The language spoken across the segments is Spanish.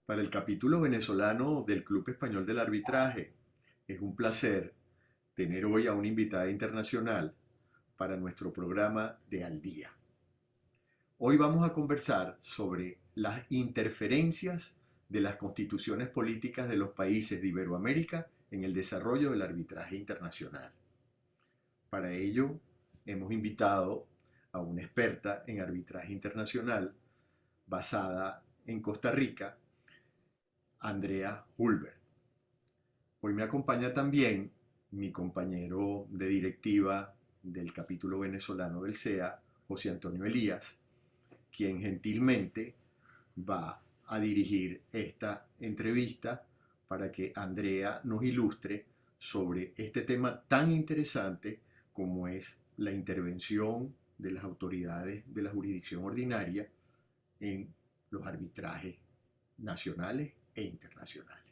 para el capítulo venezolano del Club Español del Arbitraje. Es un placer tener hoy a una invitada internacional para nuestro programa de Al Día. Hoy vamos a conversar sobre las interferencias de las constituciones políticas de los países de Iberoamérica en el desarrollo del arbitraje internacional. Para ello, hemos invitado a una experta en arbitraje internacional basada en Costa Rica, Andrea Hulbert. Hoy me acompaña también mi compañero de directiva del capítulo venezolano del CEA, José Antonio Elías, quien gentilmente va a dirigir esta entrevista para que Andrea nos ilustre sobre este tema tan interesante como es la intervención de las autoridades de la jurisdicción ordinaria en los arbitrajes nacionales e internacionales.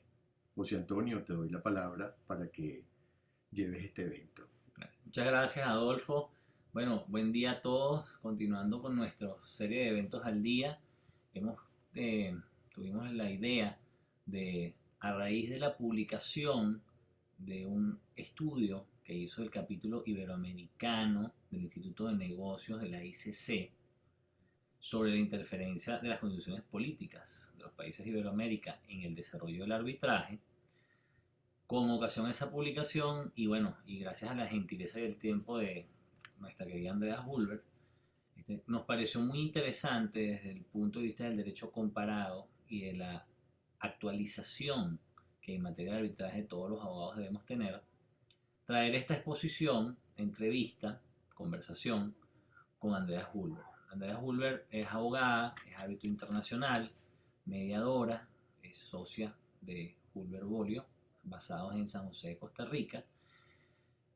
José Antonio, te doy la palabra para que lleves este evento. Muchas gracias, Adolfo. Bueno, buen día a todos. Continuando con nuestra serie de eventos al día, hemos, tuvimos la idea de, a raíz de la publicación de un estudio que hizo el capítulo iberoamericano del Instituto de Negocios de la ICC sobre la interferencia de las constituciones políticas de los países de Iberoamérica en el desarrollo del arbitraje. Con ocasión de esa publicación, y bueno, y gracias a la gentileza y el tiempo de nuestra querida Andrea Hulbert, nos pareció muy interesante desde el punto de vista del derecho comparado y de la actualización que en materia de arbitraje todos los abogados debemos tener, traer esta exposición, entrevista, conversación con Andrea Hulbert. Andrea Hulbert es abogada, es árbitro internacional, mediadora, es socia de Hulbert Bolio, basados en San José de Costa Rica.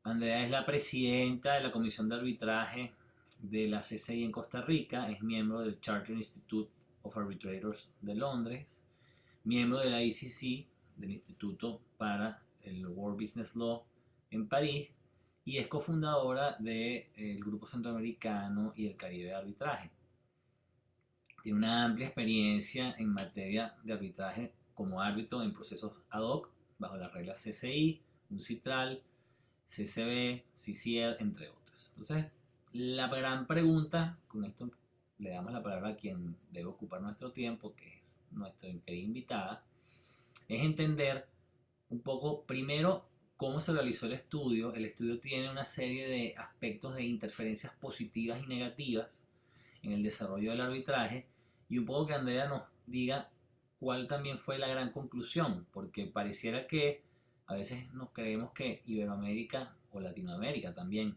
Andrea es la presidenta de la Comisión de Arbitraje de la CCI en Costa Rica, es miembro del Chartered Institute of Arbitrators de Londres, miembro de la ICC, del Instituto para el World Business Law en París, y es cofundadora del Grupo Centroamericano y el Caribe de Arbitraje. Tiene una amplia experiencia en materia de arbitraje como árbitro en procesos ad hoc, bajo las reglas CCI, UNCITRAL, CCB, CCL, entre otros. Entonces, la gran pregunta, con esto le damos la palabra a quien debe ocupar nuestro tiempo, que es nuestra querida invitada, es entender un poco, primero, cómo se realizó el estudio. El estudio tiene una serie de aspectos de interferencias positivas y negativas en el desarrollo del arbitraje, y un poco que Andrea nos diga cuál también fue la gran conclusión, porque pareciera que a veces nos creemos que Iberoamérica o Latinoamérica también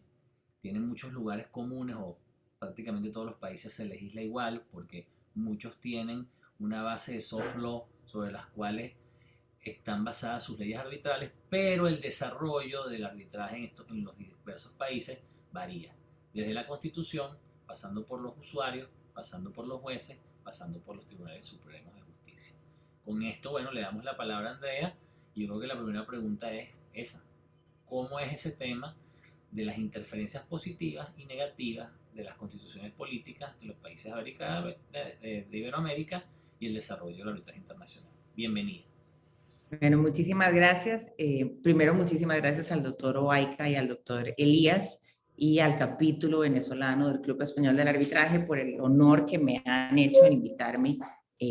tienen muchos lugares comunes, o prácticamente todos los países se legisla igual, porque muchos tienen una base de soft law sobre las cuales están basadas sus leyes arbitrales, pero el desarrollo del arbitraje en los diversos países varía, desde la Constitución, pasando por los usuarios, pasando por los jueces, pasando por los tribunales supremos de justicia. Con esto, bueno, le damos la palabra a Andrea, y yo creo que la primera pregunta es esa: ¿cómo es ese tema de las interferencias positivas y negativas de las constituciones políticas en los países de Iberoamérica y el desarrollo del arbitraje internacional? Bienvenida. Bueno, muchísimas gracias. Primero, muchísimas gracias al doctor Oaica y al doctor Elías y al capítulo venezolano del Club Español del Arbitraje por el honor que me han hecho en invitarme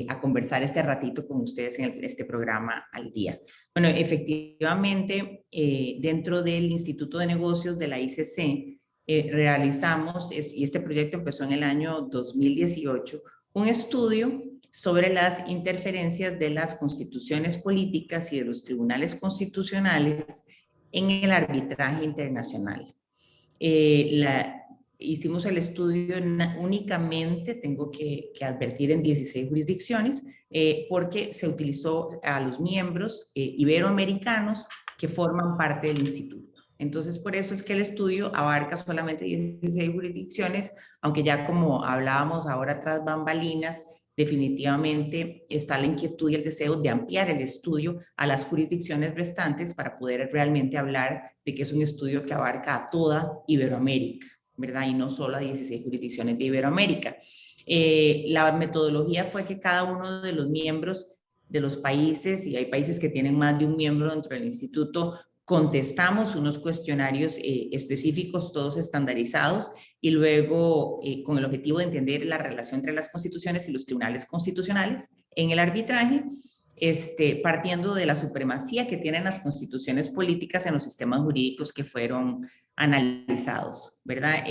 a conversar este ratito con ustedes en este programa Al Día. Bueno, efectivamente, dentro del Instituto de Negocios de la ICC, realizamos, y este proyecto empezó en el año 2018, un estudio sobre las interferencias de las constituciones políticas y de los tribunales constitucionales en el arbitraje internacional. Hicimos el estudio únicamente, tengo que advertir, en 16 jurisdicciones, porque se utilizó a los miembros iberoamericanos que forman parte del instituto. Entonces, por eso es que el estudio abarca solamente 16 jurisdicciones, aunque ya, como hablábamos ahora tras bambalinas, definitivamente está la inquietud y el deseo de ampliar el estudio a las jurisdicciones restantes para poder realmente hablar de que es un estudio que abarca a toda Iberoamérica, ¿verdad? Y no solo a 16 jurisdicciones de Iberoamérica. La metodología fue que cada uno de los miembros de los países, y hay países que tienen más de un miembro dentro del instituto, contestamos unos cuestionarios específicos, todos estandarizados, y luego con el objetivo de entender la relación entre las constituciones y los tribunales constitucionales en el arbitraje, partiendo de la supremacía que tienen las constituciones políticas en los sistemas jurídicos que fueron analizados, ¿verdad?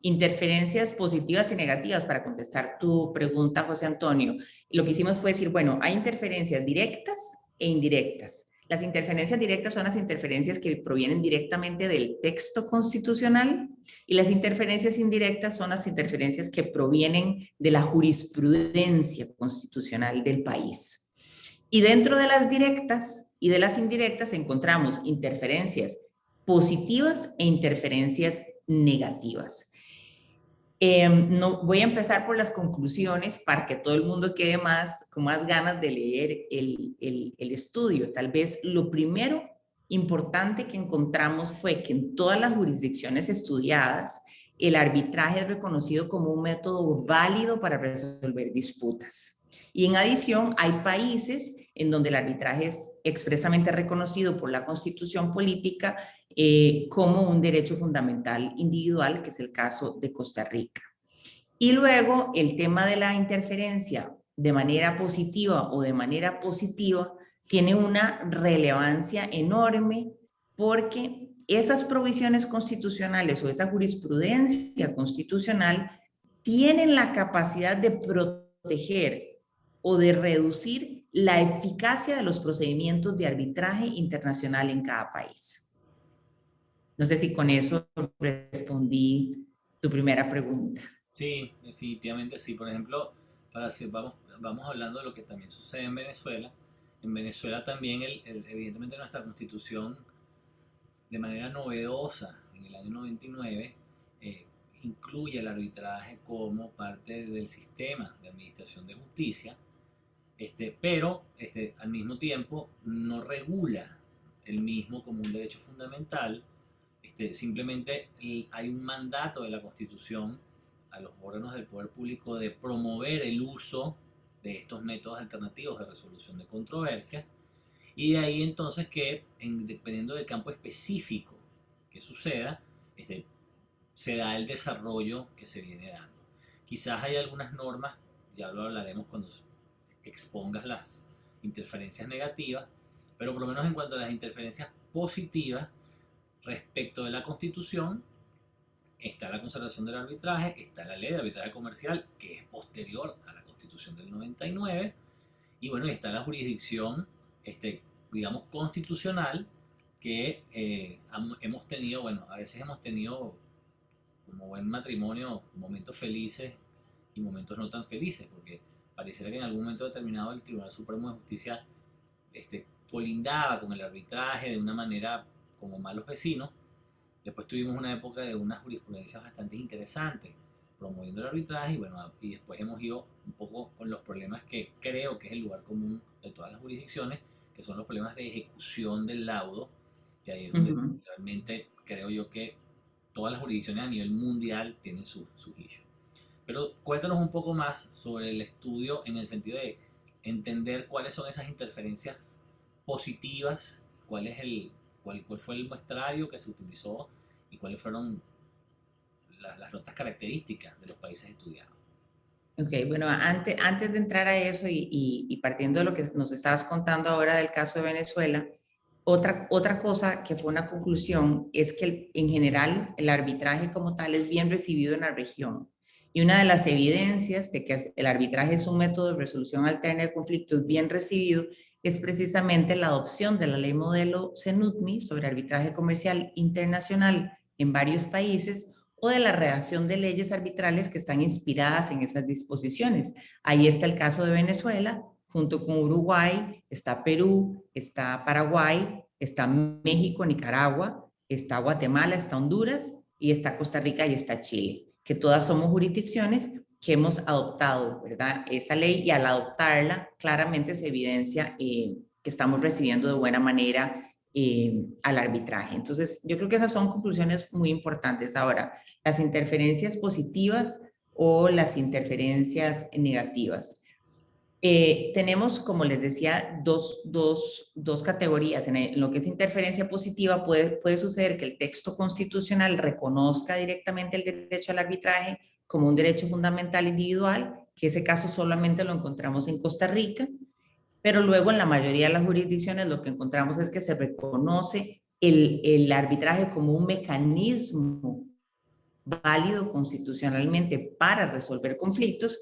Interferencias positivas y negativas, para contestar tu pregunta, José Antonio. Lo que hicimos fue decir, bueno, hay interferencias directas e indirectas. Las interferencias directas son las interferencias que provienen directamente del texto constitucional, y las interferencias indirectas son las interferencias que provienen de la jurisprudencia constitucional del país. Y dentro de las directas y de las indirectas encontramos interferencias positivas e interferencias negativas. No, voy a empezar por las conclusiones para que todo el mundo quede con más ganas de leer el estudio. Tal vez lo primero importante que encontramos fue que en todas las jurisdicciones estudiadas, el arbitraje es reconocido como un método válido para resolver disputas. Y en adición, hay países en donde el arbitraje es expresamente reconocido por la Constitución política como un derecho fundamental individual, que es el caso de Costa Rica. Y luego el tema de la interferencia de manera positiva o de manera positiva tiene una relevancia enorme, porque esas provisiones constitucionales o esa jurisprudencia constitucional tienen la capacidad de proteger o de reducir la eficacia de los procedimientos de arbitraje internacional en cada país. No sé si con eso respondí tu primera pregunta. Sí, definitivamente sí. Por ejemplo, vamos hablando de lo que también sucede en Venezuela. En Venezuela también, evidentemente, nuestra constitución, de manera novedosa, en el año 99, incluye el arbitraje como parte del sistema de administración de justicia, pero al mismo tiempo no regula el mismo como un derecho fundamental. Simplemente hay un mandato de la Constitución a los órganos del poder público de promover el uso de estos métodos alternativos de resolución de controversias, y de ahí entonces que, dependiendo del campo específico que suceda, se da el desarrollo que se viene dando. Quizás hay algunas normas, ya lo hablaremos cuando expongas las interferencias negativas, pero por lo menos en cuanto a las interferencias positivas, respecto de la Constitución, está la conservación del arbitraje, está la ley de arbitraje comercial, que es posterior a la Constitución del 99, y bueno, está la jurisdicción, digamos, constitucional, que hemos tenido, bueno, a veces hemos tenido, como buen matrimonio, momentos felices y momentos no tan felices, porque pareciera que en algún momento determinado el Tribunal Supremo de Justicia colindaba con el arbitraje de una manera como malos vecinos. Después tuvimos una época de unas jurisprudencias bastante interesantes promoviendo el arbitraje, y bueno, y después hemos ido un poco con los problemas que creo que es el lugar común de todas las jurisdicciones, que son los problemas de ejecución del laudo, que ahí es donde realmente creo yo que todas las jurisdicciones a nivel mundial tienen sus issues. Pero cuéntanos un poco más sobre el estudio, en el sentido de entender cuáles son esas interferencias positivas, cuál fue el muestrario que se utilizó y cuáles fueron las notas características de los países estudiados. Ok, bueno, antes de entrar a eso y partiendo de lo que nos estabas contando ahora del caso de Venezuela, otra cosa que fue una conclusión es que en general el arbitraje como tal es bien recibido en la región. Y una de las evidencias de que el arbitraje es un método de resolución alterna de conflictos bien recibido es precisamente la adopción de la ley modelo CENUTMI sobre arbitraje comercial internacional en varios países, o de la redacción de leyes arbitrales que están inspiradas en esas disposiciones. Ahí está el caso de Venezuela, junto con Uruguay, está Perú, está Paraguay, está México, Nicaragua, está Guatemala, está Honduras, y está Costa Rica y está Chile, que todas somos jurisdicciones que hemos adoptado, ¿verdad?, esa ley, y al adoptarla claramente se evidencia que estamos recibiendo de buena manera al arbitraje. Entonces, yo creo que esas son conclusiones muy importantes. Ahora, las interferencias positivas o las interferencias negativas. Tenemos, como les decía, dos categorías. En lo que es interferencia positiva, puede suceder que el texto constitucional reconozca directamente el derecho al arbitraje como un derecho fundamental individual, que ese caso solamente lo encontramos en Costa Rica, pero luego en la mayoría de las jurisdicciones lo que encontramos es que se reconoce el arbitraje como un mecanismo válido constitucionalmente para resolver conflictos.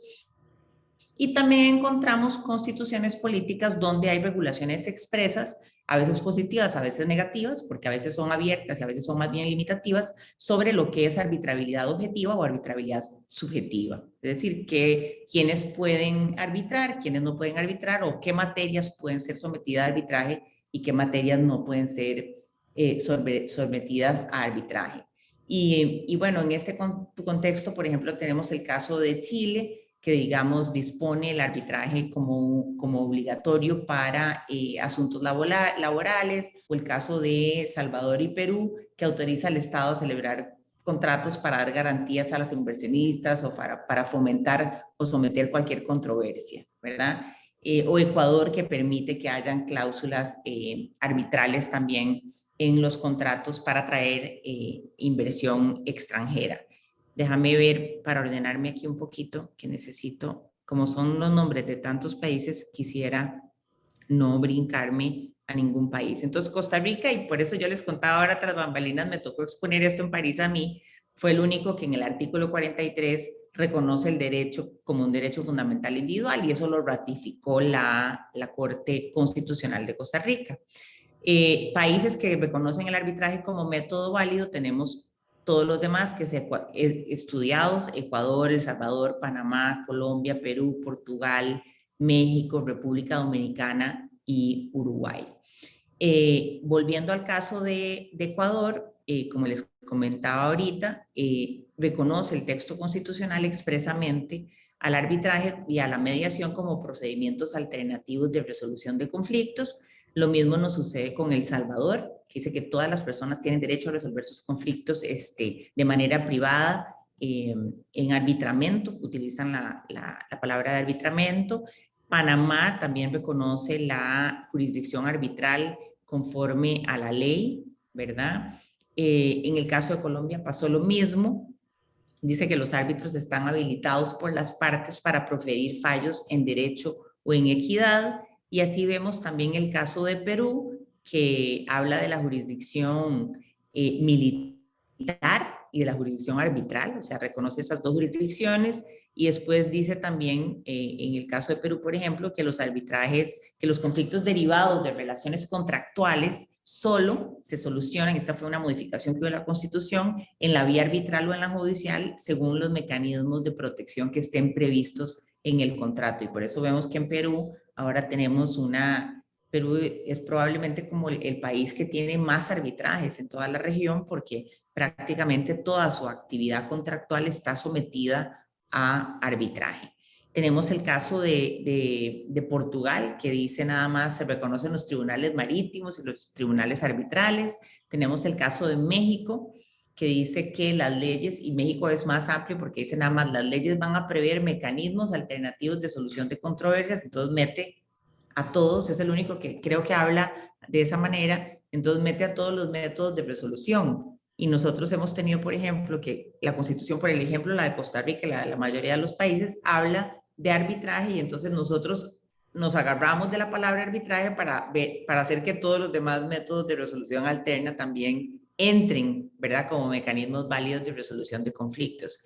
Y también encontramos constituciones políticas donde hay regulaciones expresas, a veces positivas, a veces negativas, porque a veces son abiertas y a veces son más bien limitativas, sobre lo que es arbitrabilidad objetiva o arbitrabilidad subjetiva. Es decir, quiénes pueden arbitrar, quiénes no pueden arbitrar, o qué materias pueden ser sometidas a arbitraje y qué materias no pueden ser sometidas a arbitraje. Y bueno, en este contexto, por ejemplo, tenemos el caso de Chile, que digamos dispone el arbitraje como obligatorio para asuntos laborales, o el caso de Salvador y Perú, que autoriza al Estado a celebrar contratos para dar garantías a los inversionistas o para fomentar o someter cualquier controversia, ¿verdad? O Ecuador, que permite que hayan cláusulas arbitrales también en los contratos para atraer inversión extranjera. Déjame ver para ordenarme aquí un poquito, que necesito, como son los nombres de tantos países, quisiera no brincarme a ningún país. Entonces, Costa Rica, y por eso yo les contaba ahora tras bambalinas, me tocó exponer esto en París a mí, fue el único que en el artículo 43 reconoce el derecho como un derecho fundamental individual, y eso lo ratificó la Corte Constitucional de Costa Rica. Países que reconocen el arbitraje como método válido, tenemos todos los demás que se estudiados: Ecuador, El Salvador, Panamá, Colombia, Perú, Portugal, México, República Dominicana y Uruguay. Volviendo al caso de Ecuador, como les comentaba ahorita, reconoce el texto constitucional expresamente al arbitraje y a la mediación como procedimientos alternativos de resolución de conflictos. Lo mismo nos sucede con El Salvador, que dice que todas las personas tienen derecho a resolver sus conflictos de manera privada, en arbitramento, utilizan la palabra de arbitramento. Panamá también reconoce la jurisdicción arbitral conforme a la ley, ¿verdad? En el caso de Colombia pasó lo mismo. Dice que los árbitros están habilitados por las partes para proferir fallos en derecho o en equidad. Y así vemos también el caso de Perú, que habla de la jurisdicción militar y de la jurisdicción arbitral, o sea, reconoce esas dos jurisdicciones. Y después dice también, en el caso de Perú, por ejemplo, que los arbitrajes, que los conflictos derivados de relaciones contractuales solo se solucionan, esta fue una modificación que hubo en la Constitución, en la vía arbitral o en la judicial, según los mecanismos de protección que estén previstos en el contrato. Y por eso vemos que en Perú ahora tenemos Perú es probablemente como el país que tiene más arbitrajes en toda la región, porque prácticamente toda su actividad contractual está sometida a arbitraje. Tenemos el caso de Portugal, que dice nada más se reconocen los tribunales marítimos y los tribunales arbitrales. Tenemos el caso de México, que dice que las leyes, y México es más amplio porque dice nada más, las leyes van a prever mecanismos alternativos de solución de controversias, entonces mete a todos, es el único que creo que habla de esa manera, entonces mete a todos los métodos de resolución. Y nosotros hemos tenido, por ejemplo, que la Constitución, por el ejemplo, la de Costa Rica, la mayoría de los países, habla de arbitraje, y entonces nosotros nos agarramos de la palabra arbitraje para hacer que todos los demás métodos de resolución alterna también entren, ¿verdad?, como mecanismos válidos de resolución de conflictos.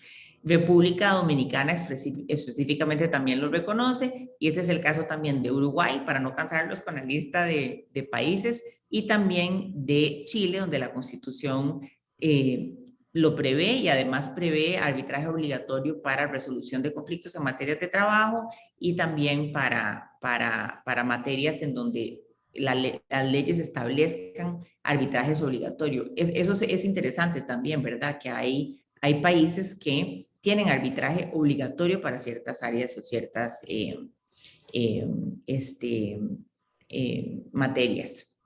República Dominicana específicamente también lo reconoce, y ese es el caso también de Uruguay, para no cansarlos con la lista de países, y también de Chile, donde la Constitución lo prevé, y además prevé arbitraje obligatorio para resolución de conflictos en materias de trabajo, y también para materias en donde las leyes establezcan arbitrajes obligatorios. Eso es interesante también, ¿verdad? Que hay países que tienen arbitraje obligatorio para ciertas áreas o ciertas eh, este, materias.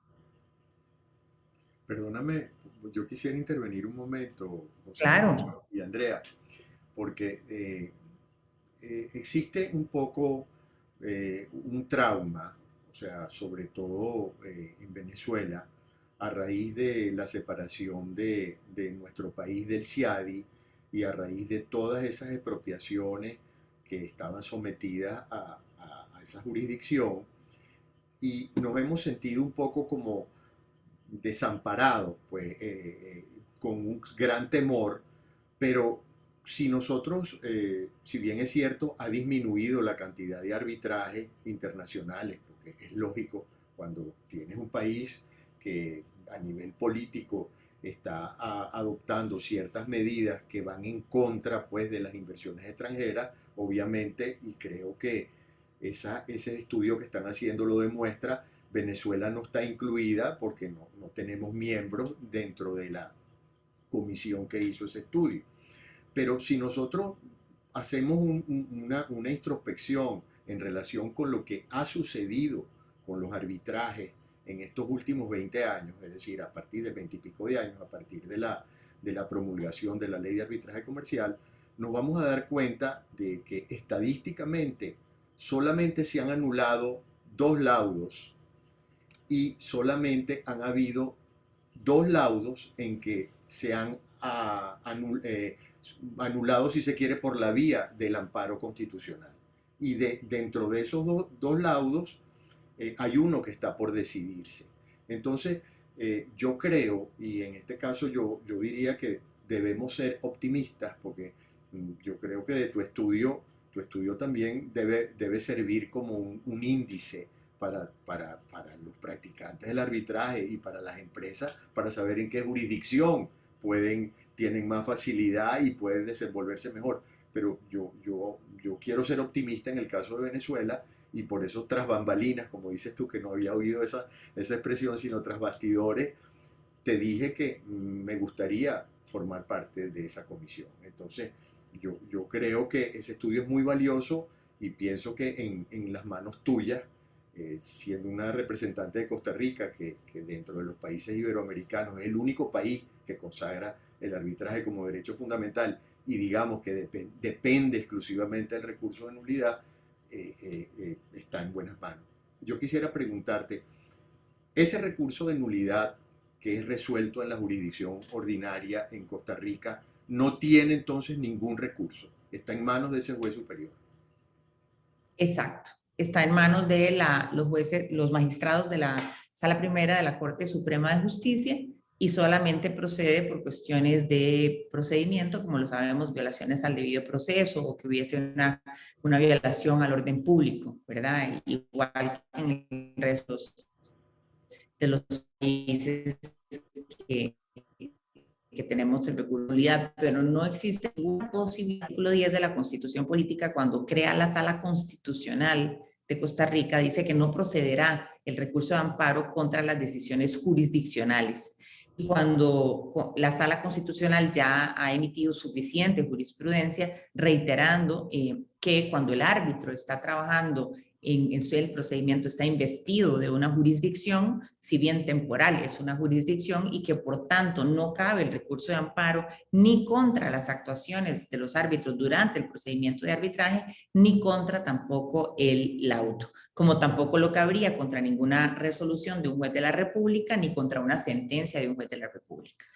Perdóname, yo quisiera intervenir un momento, José Claro. Antonio y Andrea, porque existe un poco un trauma, o sea, sobre todo en Venezuela, a raíz de la separación de nuestro país del CIADI y a raíz de todas esas expropiaciones que estaban sometidas a esa jurisdicción, y nos hemos sentido un poco como desamparados, pues, con un gran temor, pero si nosotros, si bien es cierto, ha disminuido la cantidad de arbitrajes internacionales, porque es lógico, cuando tienes un país que a nivel político está adoptando ciertas medidas que van en contra, pues, de las inversiones extranjeras, obviamente, y creo que ese estudio que están haciendo lo demuestra. Venezuela no está incluida porque no tenemos miembros dentro de la comisión que hizo ese estudio. Pero si nosotros hacemos una introspección en relación con lo que ha sucedido con los arbitrajes en estos últimos 20 años, es decir, a partir de 20 y pico de años, a partir de la promulgación de la ley de arbitraje comercial, nos vamos a dar cuenta de que estadísticamente solamente se han anulado 2 laudos y solamente han habido 2 laudos en que se han anulado, si se quiere, por la vía del amparo constitucional. Y dentro de esos dos laudos hay uno que está por decidirse. Entonces, yo creo, y en este caso yo diría que debemos ser optimistas, porque yo creo que de tu estudio también debe servir como un índice para los practicantes del arbitraje y para las empresas, para saber en qué jurisdicción tienen más facilidad y pueden desenvolverse mejor. Pero yo quiero ser optimista en el caso de Venezuela, y por eso tras bambalinas, como dices tú, que no había oído esa expresión, sino tras bastidores, te dije que me gustaría formar parte de esa comisión. Entonces, yo creo que ese estudio es muy valioso y pienso que en las manos tuyas, siendo una representante de Costa Rica, que dentro de los países iberoamericanos es el único país que consagra el arbitraje como derecho fundamental y digamos que depende exclusivamente del recurso de nulidad, está en buenas manos. Yo quisiera preguntarte, ese recurso de nulidad que es resuelto en la jurisdicción ordinaria en Costa Rica no tiene entonces ningún recurso, está en manos de ese juez superior. Exacto. Está en manos de los jueces, los magistrados de la Sala Primera de la Corte Suprema de Justicia, y solamente procede por cuestiones de procedimiento, como lo sabemos, violaciones al debido proceso o que hubiese una violación al orden público, ¿verdad? Igual que en el resto de los países que tenemos el recurso de nulidad, pero no existe ninguna posibilidad. El artículo 10 de la Constitución Política, cuando crea la Sala Constitucional de Costa Rica, dice que no procederá el recurso de amparo contra las decisiones jurisdiccionales. Y cuando la Sala Constitucional ya ha emitido suficiente jurisprudencia reiterando que cuando el árbitro está trabajando en el procedimiento, está investido de una jurisdicción, si bien temporal es una jurisdicción, y que por tanto no cabe el recurso de amparo ni contra las actuaciones de los árbitros durante el procedimiento de arbitraje, ni contra tampoco el laudo, como tampoco lo cabría contra ninguna resolución de un juez de la República ni contra una sentencia de un juez de la República.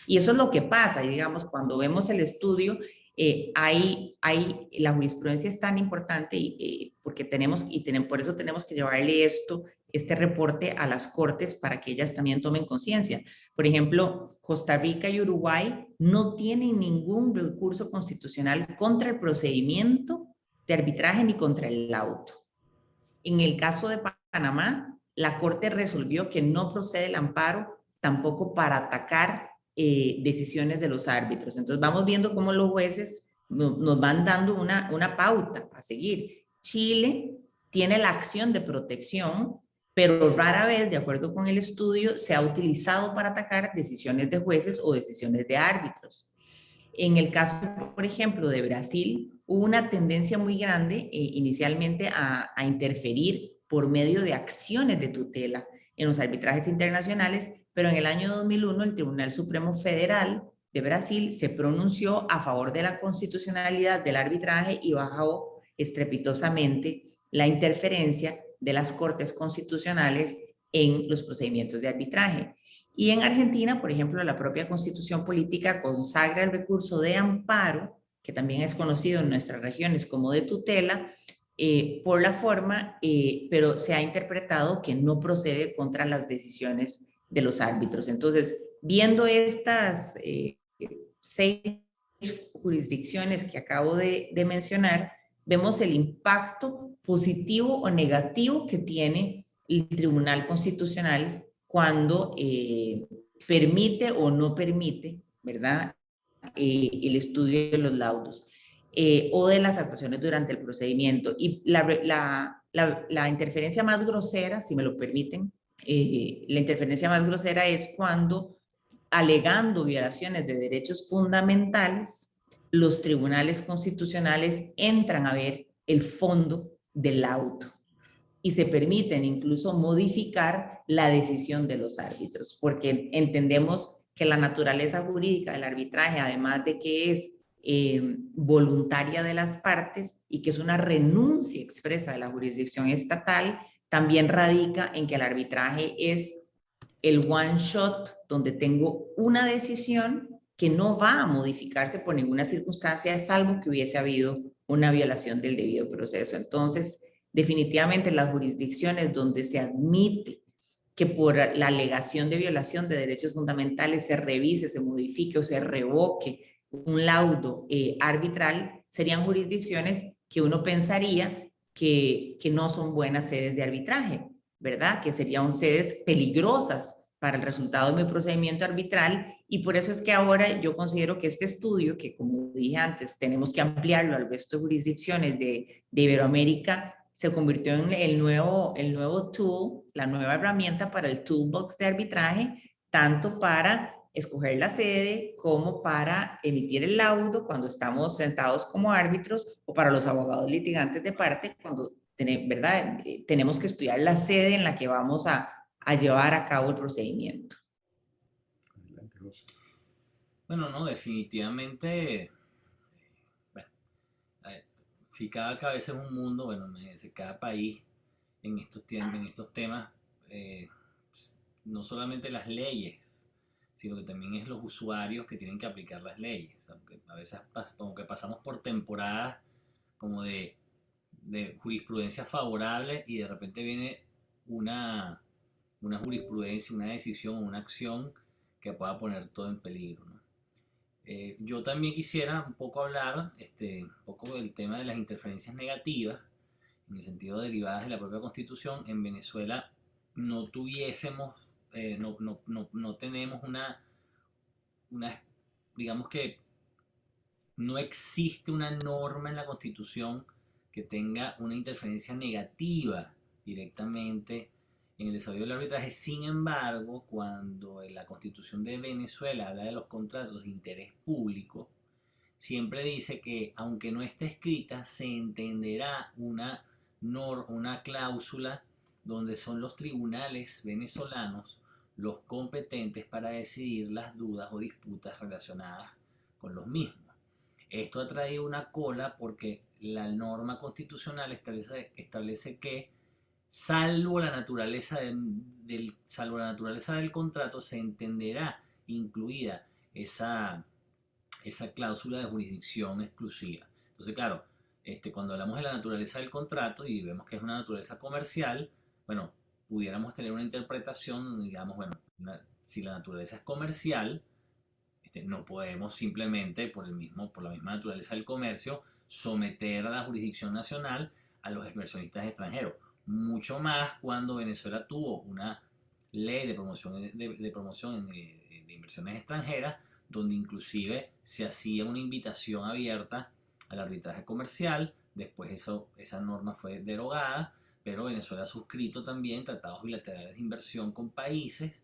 Y eso es lo que pasa, y digamos, cuando vemos el estudio, la jurisprudencia es tan importante porque por eso tenemos que llevarle este reporte a las cortes para que ellas también tomen conciencia. Por ejemplo, Costa Rica y Uruguay no tienen ningún recurso constitucional contra el procedimiento de arbitraje ni contra el laudo. En el caso de Panamá, la Corte resolvió que no procede el amparo tampoco para atacar decisiones de los árbitros. Entonces vamos viendo cómo los jueces nos van dando una pauta a seguir. Chile tiene la acción de protección, pero rara vez, de acuerdo con el estudio, se ha utilizado para atacar decisiones de jueces o decisiones de árbitros. En el caso, por ejemplo, de Brasil, hubo una tendencia muy grande inicialmente a interferir por medio de acciones de tutela en los arbitrajes internacionales, pero en el año 2001 el Tribunal Supremo Federal de Brasil se pronunció a favor de la constitucionalidad del arbitraje y bajó estrepitosamente la interferencia de las cortes constitucionales en los procedimientos de arbitraje. Y en Argentina, por ejemplo, la propia Constitución Política consagra el recurso de amparo, que también es conocido en nuestras regiones como de tutela, por la forma, pero se ha interpretado que no procede contra las decisiones de los árbitros. Entonces, viendo estas 6 jurisdicciones que acabo de mencionar, vemos el impacto positivo o negativo que tiene el Tribunal Constitucional cuando permite o no permite, ¿verdad?, el estudio de los laudos o de las actuaciones durante el procedimiento. Y la interferencia más grosera, si me lo permiten, la interferencia más grosera es cuando, alegando violaciones de derechos fundamentales, los tribunales constitucionales entran a ver el fondo del laudo y se permiten incluso modificar la decisión de los árbitros, porque entendemos que la naturaleza jurídica del arbitraje, además de que es voluntaria de las partes y que es una renuncia expresa de la jurisdicción estatal, también radica en que el arbitraje es el one shot, donde tengo una decisión que no va a modificarse por ninguna circunstancia, salvo que hubiese habido una violación del debido proceso. Entonces, definitivamente las jurisdicciones donde se admite que por la alegación de violación de derechos fundamentales se revise, se modifique o se revoque un laudo arbitral, serían jurisdicciones que uno pensaría que no son buenas sedes de arbitraje, ¿verdad? Que serían sedes peligrosas para el resultado de mi procedimiento arbitral, y por eso es que ahora yo considero que este estudio, que como dije antes, tenemos que ampliarlo al resto de jurisdicciones de Iberoamérica, se convirtió en el nuevo tool, la nueva herramienta para el toolbox de arbitraje, tanto para escoger la sede como para emitir el laudo cuando estamos sentados como árbitros, o para los abogados litigantes de parte cuando ¿verdad? Tenemos que estudiar la sede en la que vamos a llevar a cabo el procedimiento. Adelante, José. Bueno, no, definitivamente, bueno, si cada cabeza es un mundo, bueno, cada país en estos temas, no solamente las leyes, sino que también es los usuarios que tienen que aplicar las leyes. O sea, a veces como que pasamos por temporadas como de jurisprudencia favorable y de repente viene una jurisprudencia, una decisión, una acción que pueda poner todo en peligro, ¿no? Yo también quisiera un poco hablar un poco del tema de las interferencias negativas, en el sentido derivadas de la propia Constitución. En Venezuela no tuviésemos, no tenemos digamos que no existe una norma en la Constitución que tenga una interferencia negativa directamente en el desarrollo del arbitraje. Sin embargo, cuando en la Constitución de Venezuela habla de los contratos de interés público, siempre dice que, aunque no esté escrita, se entenderá una cláusula donde son los tribunales venezolanos los competentes para decidir las dudas o disputas relacionadas con los mismos. Esto ha traído una cola porque la norma constitucional establece que, salvo la naturaleza del contrato, se entenderá incluida esa cláusula de jurisdicción exclusiva. Entonces, claro, cuando hablamos de la naturaleza del contrato y vemos que es una naturaleza comercial, bueno, pudiéramos tener una interpretación, digamos, bueno, si la naturaleza es comercial, no podemos simplemente, por la misma naturaleza del comercio, someter a la jurisdicción nacional a los inversionistas extranjeros. Mucho más cuando Venezuela tuvo una ley de promoción de inversiones extranjeras, donde inclusive se hacía una invitación abierta al arbitraje comercial. Después esa norma fue derogada, pero Venezuela ha suscrito también tratados bilaterales de inversión con países,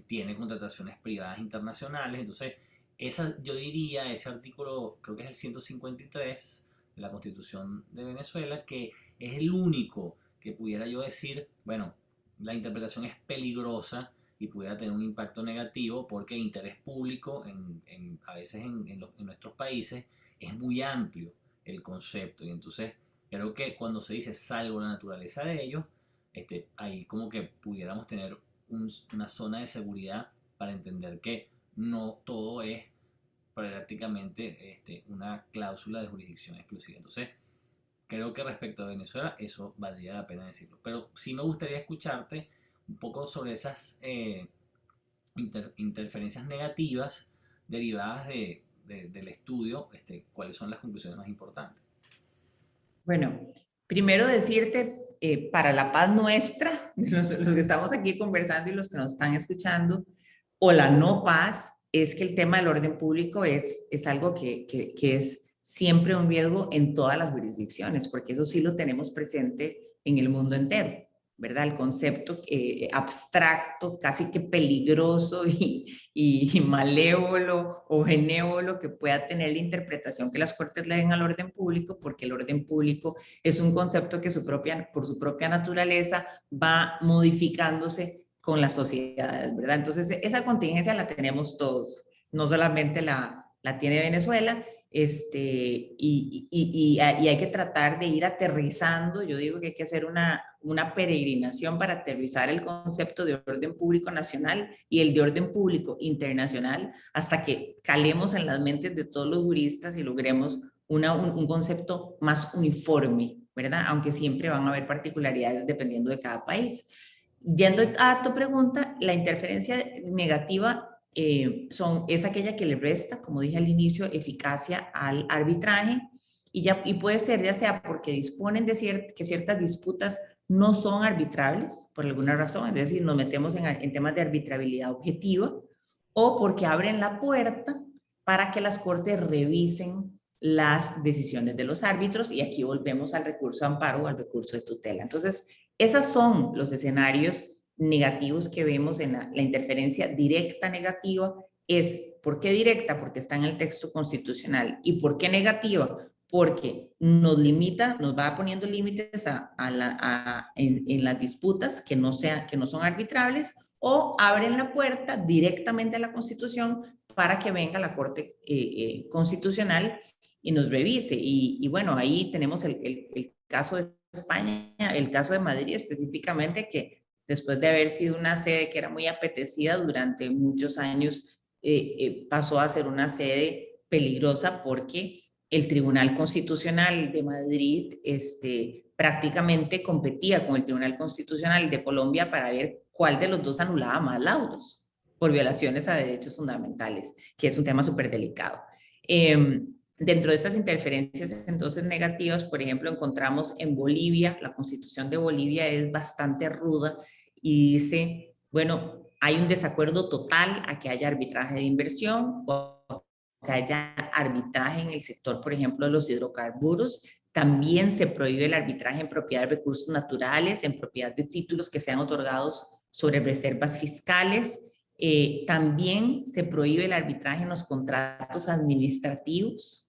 tiene contrataciones privadas internacionales. Entonces, yo diría, ese artículo, creo que es el 153 de la Constitución de Venezuela, que es el único que pudiera yo decir, bueno, la interpretación es peligrosa y pudiera tener un impacto negativo, porque interés público a veces en nuestros países es muy amplio el concepto, y entonces Creo que cuando se dice salvo la naturaleza de ellos, ahí como que pudiéramos tener una zona de seguridad para entender que no todo es prácticamente una cláusula de jurisdicción exclusiva. Entonces, creo que respecto a Venezuela, eso valdría la pena decirlo. Pero sí me gustaría escucharte un poco sobre esas interferencias negativas derivadas del estudio, cuáles son las conclusiones más importantes. Bueno, primero decirte, para la paz nuestra, los que estamos aquí conversando y los que nos están escuchando, o la no paz, es que el tema del orden público es algo que es siempre un riesgo en todas las jurisdicciones, porque eso sí lo tenemos presente en el mundo entero, ¿verdad? El concepto abstracto, casi que peligroso y malévolo o benévolo que pueda tener la interpretación que las cortes le den al orden público, porque el orden público es un concepto que por su propia naturaleza va modificándose con las sociedades, ¿verdad? Entonces, esa contingencia la tenemos todos, no solamente la tiene Venezuela, y hay que tratar de ir aterrizando. Yo digo que hay que hacer una peregrinación para aterrizar el concepto de orden público nacional y el de orden público internacional hasta que calemos en las mentes de todos los juristas y logremos un concepto más uniforme, ¿verdad? Aunque siempre van a haber particularidades dependiendo de cada país. Yendo a tu pregunta, la interferencia negativa es aquella que le resta, como dije al inicio, eficacia al arbitraje y puede ser ya sea porque disponen de que ciertas disputas no son arbitrables por alguna razón, es decir, nos metemos en temas de arbitrabilidad objetiva, o porque abren la puerta para que las cortes revisen las decisiones de los árbitros, y aquí volvemos al recurso de amparo o al recurso de tutela. Entonces, esos son los escenarios negativos que vemos en la interferencia directa negativa. ¿Por qué directa? Porque está en el texto constitucional. ¿Y por qué negativa? Porque nos limita, nos va poniendo límites en las disputas que no son arbitrables, o abren la puerta directamente a la Constitución para que venga la Corte Constitucional y nos revise. Y bueno, ahí tenemos el caso de España, el caso de Madrid específicamente, que después de haber sido una sede que era muy apetecida durante muchos años, pasó a ser una sede peligrosa porque el Tribunal Constitucional de Madrid prácticamente competía con el Tribunal Constitucional de Colombia para ver cuál de los dos anulaba más laudos por violaciones a derechos fundamentales, que es un tema súper delicado. Dentro de estas interferencias entonces negativas, por ejemplo, encontramos en Bolivia, la Constitución de Bolivia es bastante ruda y dice, bueno, hay un desacuerdo total a que haya arbitraje de inversión o que haya arbitraje en el sector, por ejemplo, de los hidrocarburos. También se prohíbe el arbitraje en propiedad de recursos naturales, en propiedad de títulos que sean otorgados sobre reservas fiscales. También se prohíbe el arbitraje en los contratos administrativos,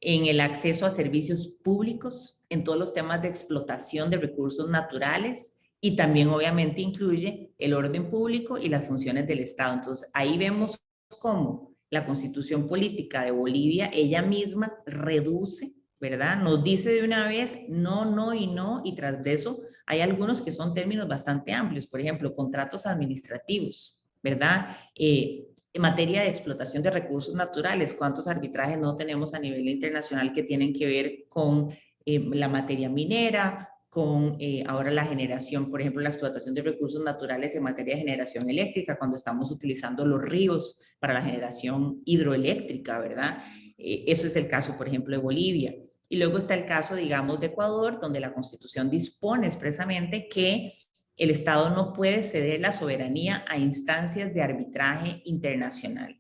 en el acceso a servicios públicos, en todos los temas de explotación de recursos naturales, y también obviamente incluye el orden público y las funciones del Estado. Entonces ahí vemos cómo la Constitución Política de Bolivia ella misma reduce, ¿verdad? Nos dice de una vez no, no y no, y tras de eso hay algunos que son términos bastante amplios, por ejemplo, contratos administrativos, ¿verdad? En materia de explotación de recursos naturales, ¿cuántos arbitrajes no tenemos a nivel internacional que tienen que ver con la materia minera, con ahora la generación, por ejemplo, la explotación de recursos naturales en materia de generación eléctrica, cuando estamos utilizando los ríos para la generación hidroeléctrica, ¿verdad? Eso es el caso, por ejemplo, de Bolivia. Y luego está el caso, digamos, de Ecuador, donde la Constitución dispone expresamente que el Estado no puede ceder la soberanía a instancias de arbitraje internacional.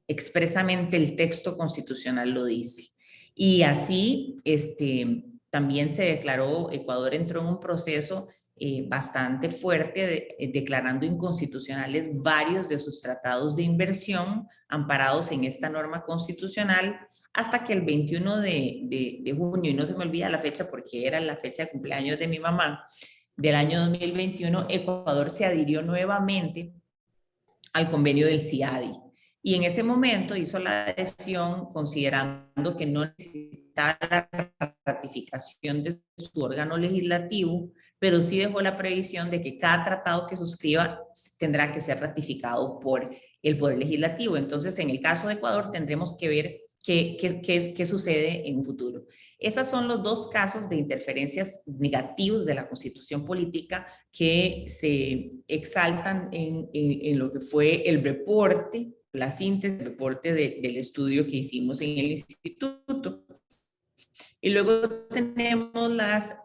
Expresamente el texto constitucional lo dice. Y así, también se declaró, Ecuador entró en un proceso bastante fuerte, declarando inconstitucionales varios de sus tratados de inversión amparados en esta norma constitucional, hasta que el 21 de junio, y no se me olvida la fecha porque era la fecha de cumpleaños de mi mamá, del año 2021, Ecuador se adhirió nuevamente al convenio del CIADI. Y en ese momento hizo la adhesión considerando que no necesitaba solicitaba la ratificación de su órgano legislativo, pero sí dejó la previsión de que cada tratado que suscriba tendrá que ser ratificado por el Poder Legislativo. Entonces, en el caso de Ecuador, tendremos que ver qué sucede en un futuro. Esos son los dos casos de interferencias negativos de la Constitución política que se exaltan en lo que fue el reporte, la síntesis del reporte del estudio que hicimos en el instituto. Y luego tenemos las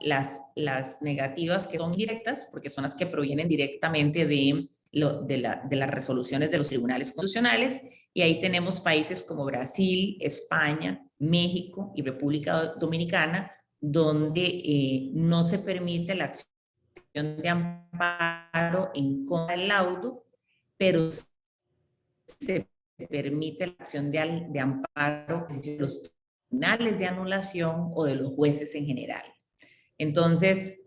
negativas que son directas, porque son las que provienen directamente de las resoluciones de los tribunales constitucionales. Y ahí tenemos países como Brasil, España, México y República Dominicana, donde no se permite la acción de amparo en contra del laudo, pero se permite la acción de amparo de los tribunales de anulación o de los jueces en general. Entonces,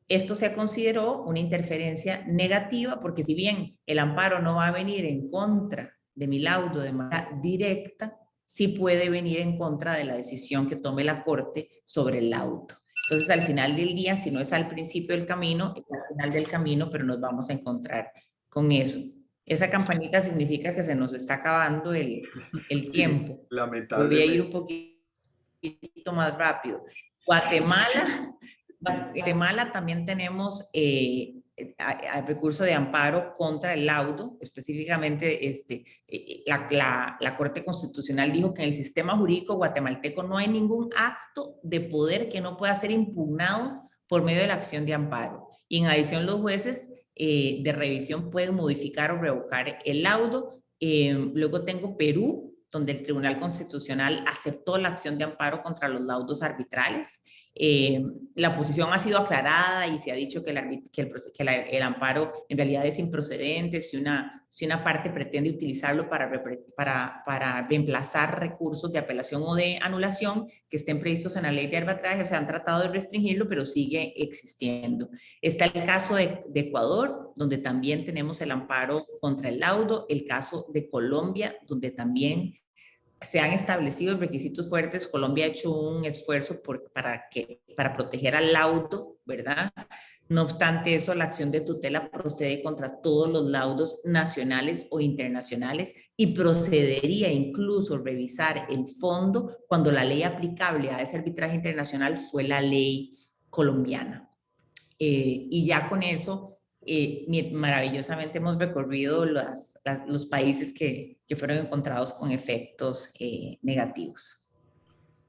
esto se consideró una interferencia negativa porque si bien el amparo no va a venir en contra de mi laudo de manera directa, sí puede venir en contra de la decisión que tome la Corte sobre el laudo. Entonces, al final del día, si no es al principio del camino, es al final del camino, pero nos vamos a encontrar con eso. Esa campanita significa que se nos está acabando el Sí, tiempo. Voy a ir un lamentablemente. poquito más rápido. Guatemala también tenemos el recurso de amparo contra el laudo, específicamente la Corte Constitucional dijo que en el sistema jurídico guatemalteco no hay ningún acto de poder que no pueda ser impugnado por medio de la acción de amparo. Y en adición, los jueces de revisión pueden modificar o revocar el laudo. Luego tengo Perú, donde el Tribunal Constitucional aceptó la acción de amparo contra los laudos arbitrales. La posición ha sido aclarada y se ha dicho que el amparo en realidad es improcedente si una parte pretende utilizarlo para reemplazar recursos de apelación o de anulación que estén previstos en la ley de arbitraje. O sea, han tratado de restringirlo, pero sigue existiendo. Está el caso de Ecuador, donde también tenemos el amparo contra el laudo, el caso de Colombia, donde también se han establecido requisitos fuertes. Colombia ha hecho un esfuerzo para proteger al laudo, ¿verdad? No obstante eso, la acción de tutela procede contra todos los laudos nacionales o internacionales y procedería incluso revisar el fondo cuando la ley aplicable a ese arbitraje internacional fue la ley colombiana. Y ya con eso maravillosamente hemos recorrido los países que fueron encontrados con efectos negativos.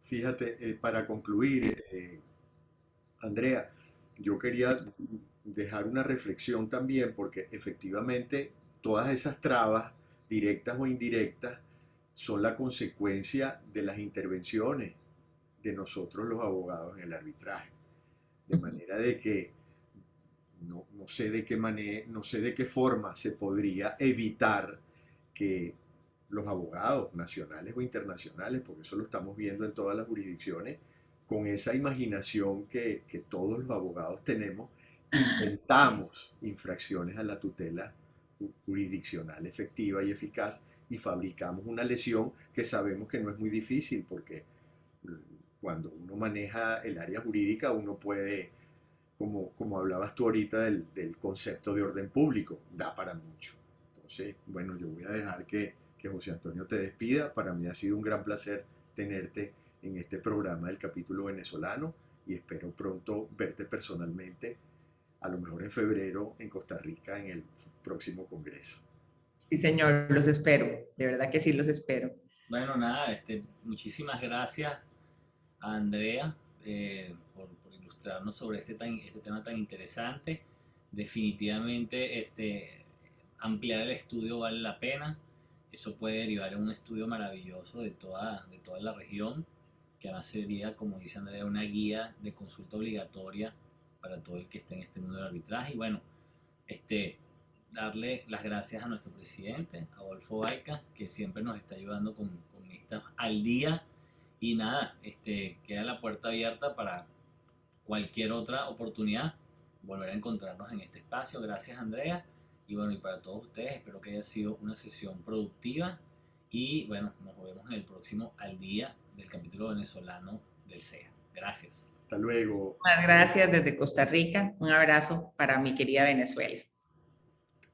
Fíjate, para concluir, Andrea, yo quería dejar una reflexión también porque efectivamente todas esas trabas, directas o indirectas, son la consecuencia de las intervenciones de nosotros los abogados en el arbitraje. De manera de que no sé de qué manera, no sé de qué forma se podría evitar que los abogados nacionales o internacionales, porque eso lo estamos viendo en todas las jurisdicciones, con esa imaginación que todos los abogados tenemos, inventamos infracciones a la tutela jurisdiccional efectiva y eficaz y fabricamos una lesión que sabemos que no es muy difícil porque cuando uno maneja el área jurídica uno puede, como hablabas tú ahorita del concepto de orden público, da para mucho. Entonces, bueno, yo voy a dejar que José Antonio te despida. Para mí ha sido un gran placer tenerte en este programa del capítulo venezolano y espero pronto verte personalmente, a lo mejor en febrero en Costa Rica en el próximo congreso. Sí, señor, los espero. De verdad que sí, los espero. Bueno, nada, muchísimas gracias a Andrea por ilustrarnos sobre este tema tan interesante. Definitivamente ampliar el estudio vale la pena. Eso puede derivar en un estudio maravilloso de toda la región, que además sería, como dice Andrea, una guía de consulta obligatoria para todo el que esté en este mundo del arbitraje. Y bueno, darle las gracias a nuestro presidente, Adolfo Baica, que siempre nos está ayudando con estas al día. Y nada, queda la puerta abierta para cualquier otra oportunidad, volver a encontrarnos en este espacio. Gracias, Andrea. Y bueno, y para todos ustedes, espero que haya sido una sesión productiva. Y bueno, nos vemos en el próximo Al Día del capítulo venezolano del SEA. Gracias. Hasta luego. Muchas gracias desde Costa Rica. Un abrazo para mi querida Venezuela.